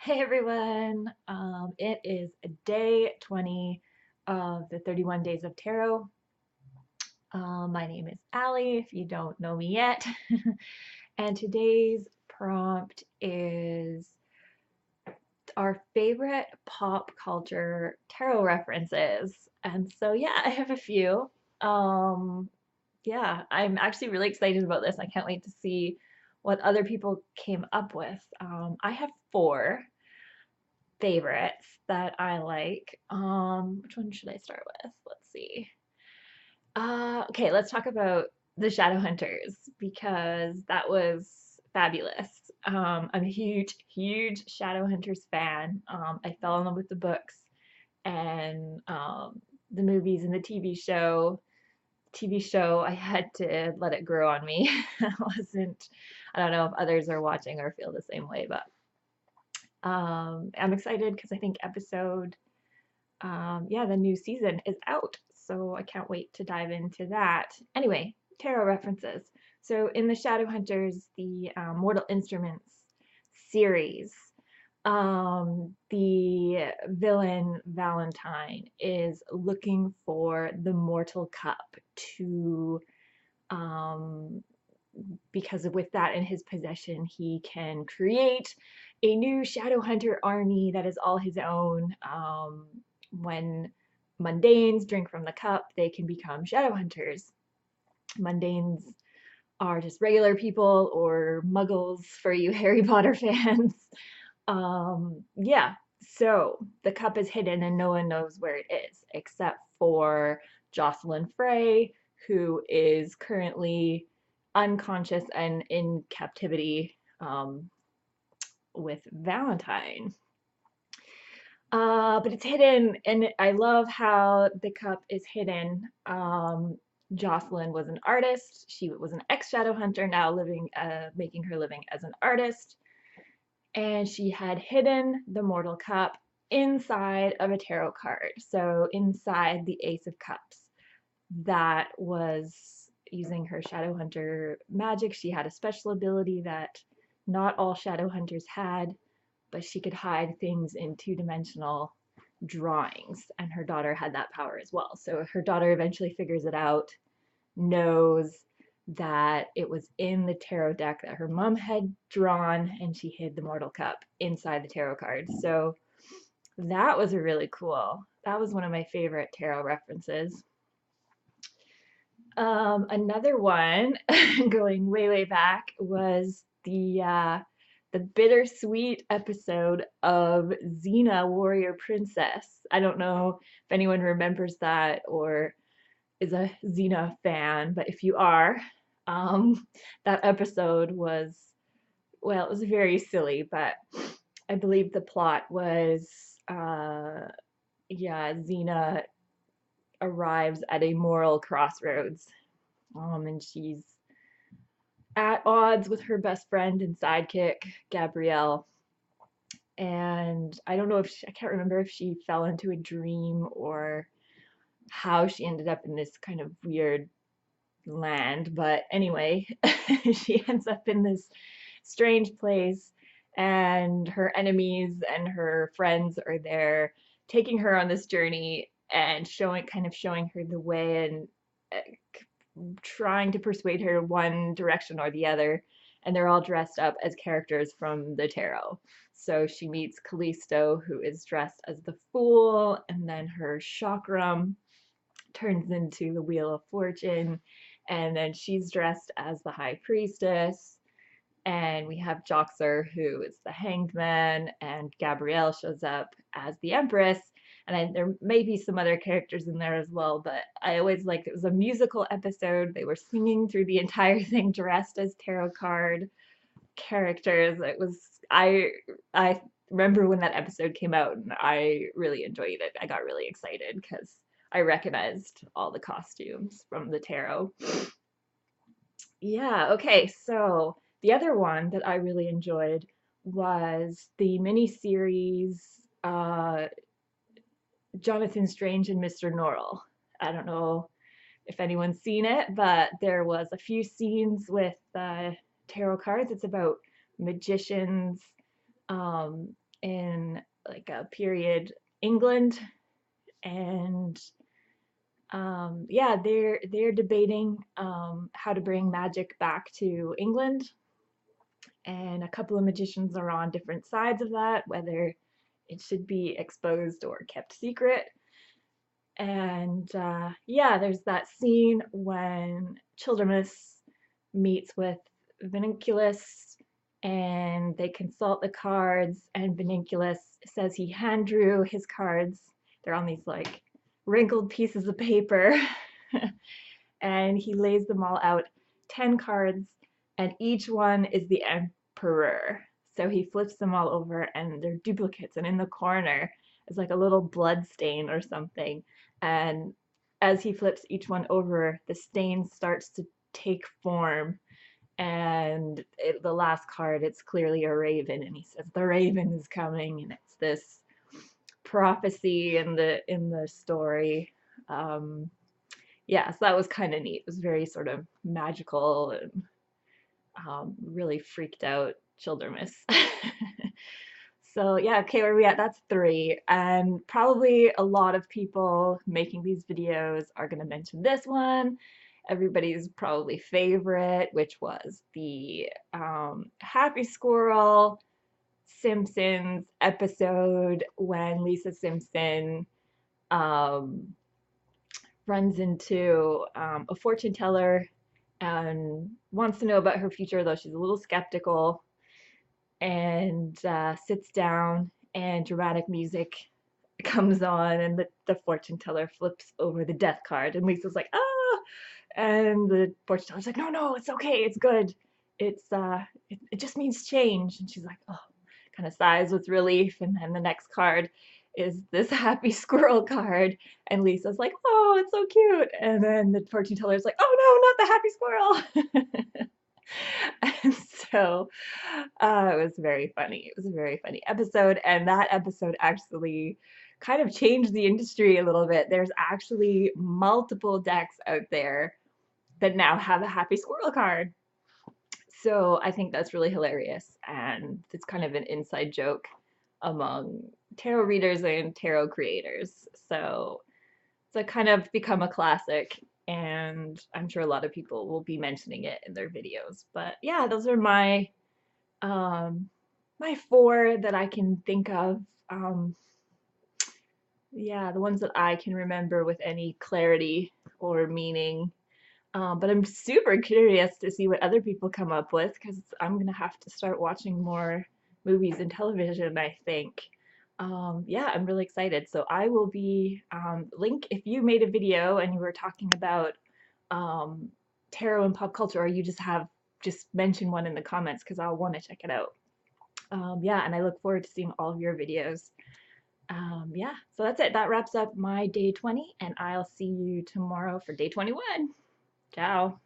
Hey everyone, it is day 20 of the 31 Days of Tarot. My name is Allie, if you don't know me yet. And today's prompt is our favorite pop culture tarot references. And so, yeah, I have a few. Um, yeah, I'm actually really excited about this. I can't wait to see what other people came up with. I have four favorites that I like. Which one should I start with? Let's see. Okay, let's talk about the Shadowhunters because that was fabulous. I'm a huge Shadowhunters fan. I fell in love with the books and the movies and the TV show. TV show, I had to let it grow on me. I wasn't, I don't know if others are watching or feel the same way, but I'm excited because I think yeah, the new season is out. So I can't wait to dive into that. Anyway, tarot references. So in the Shadowhunters, the Mortal Instruments series, the villain Valentine is looking for the Mortal Cup to um, because with that in his possession, he can create a new Shadowhunter army that is all his own. When mundanes drink from the cup, they can become Shadowhunters. Mundanes are just regular people or muggles for you Harry Potter fans. Yeah, so the cup is hidden and no one knows where it is except for Jocelyn Frey, who is currently unconscious and in captivity with Valentine. But it's hidden, and I love how the cup is hidden. Jocelyn was an artist. She was an ex-shadow hunter, now living, making her living as an artist. And she had hidden the mortal cup inside of a tarot card. So inside the Ace of Cups. That was using her shadow hunter magic. She had a special ability that not all shadow hunters had, but she could hide things in two-dimensional drawings, and her daughter had that power as well. So her daughter eventually figures it out, knows that it was in the tarot deck that her mom had drawn, and she hid the mortal cup inside the tarot cards. So that was a really cool. That was one of my favorite tarot references. Another one going way back was the bittersweet episode of Xena Warrior Princess. I don't know if anyone remembers that or is a Xena fan, but if you are, that episode was, well, it was very silly, but I believe the plot was, yeah, Xena arrives at a moral crossroads, and she's at odds with her best friend and sidekick, Gabrielle. And I don't know if I can't remember if she fell into a dream or how she ended up in this kind of weird land. But anyway, she ends up in this strange place, and her enemies and her friends are there taking her on this journey and showing her the way and trying to persuade her one direction or the other, and they're all dressed up as characters from the tarot. So she meets Callisto, who is dressed as the Fool, and then her chakram turns into the Wheel of Fortune, and then she's dressed as the High Priestess. And we have Joxer, who is the Hanged Man, and Gabrielle shows up as the Empress. And there may be some other characters in there as well, but I always liked it was a musical episode. They were singing through the entire thing dressed as tarot card characters. It was I remember when that episode came out and I really enjoyed it. I got really excited because I recognized all the costumes from the tarot. Yeah, okay, so the other one that I really enjoyed was the miniseries Jonathan Strange and Mr. Norrell. I don't know if anyone's seen it, but there was a few scenes with tarot cards. It's about magicians, um, in like a period England, and yeah, they're debating how to bring magic back to England, and a couple of magicians are on different sides of that, whether it should be exposed or kept secret. And yeah, there's that scene when Childermus meets with Vinunculus and they consult the cards, and Vinunculus says he hand drew his cards. They're on these like wrinkled pieces of paper and he lays them all out, 10 cards, and each one is the emperor. So he flips them all over and they're duplicates, and in the corner is like a little blood stain or something. And as he flips each one over, the stain starts to take form. And the last card, it's clearly a raven, and he says the raven is coming, and it's this prophecy in the story. Yeah, so that was kind of neat. It was very sort of magical, and really freaked out Childermus. So yeah, okay, where are we at? That's 3. And probably a lot of people making these videos are going to mention this one. Everybody's probably favorite, which was the Happy Squirrel Simpsons episode when Lisa Simpson um, runs into a fortune teller and wants to know about her future, though she's a little skeptical, and sits down, and dramatic music comes on, and the fortune teller flips over the death card, and Lisa's like, ah, and the fortune teller's like, no, no, it's okay, it's good, it just means change, and she's like, oh, kind of sighs with relief, and then the next card is this happy squirrel card, and Lisa's like, oh, it's so cute, and then the fortune teller's like, oh no, not the happy squirrel. And so it was very funny. It was a very funny episode, and that episode actually kind of changed the industry a little bit. There's actually multiple decks out there that now have a happy squirrel card. So I think that's really hilarious, and it's kind of an inside joke among tarot readers and tarot creators. So it's kind of become a classic, and I'm sure a lot of people will be mentioning it in their videos. But yeah, those are my 4 that I can think of. Yeah, the ones that I can remember with any clarity or meaning. But I'm super curious to see what other people come up with, because I'm gonna have to start watching more movies and television, I think. Yeah, I'm really excited. So I will be link if you made a video and you were talking about um, tarot and pop culture, or you just mention one in the comments, because I'll want to check it out. Yeah, and I look forward to seeing all of your videos. Yeah, so that's it. That wraps up my day 20, and I'll see you tomorrow for day 21. Ciao.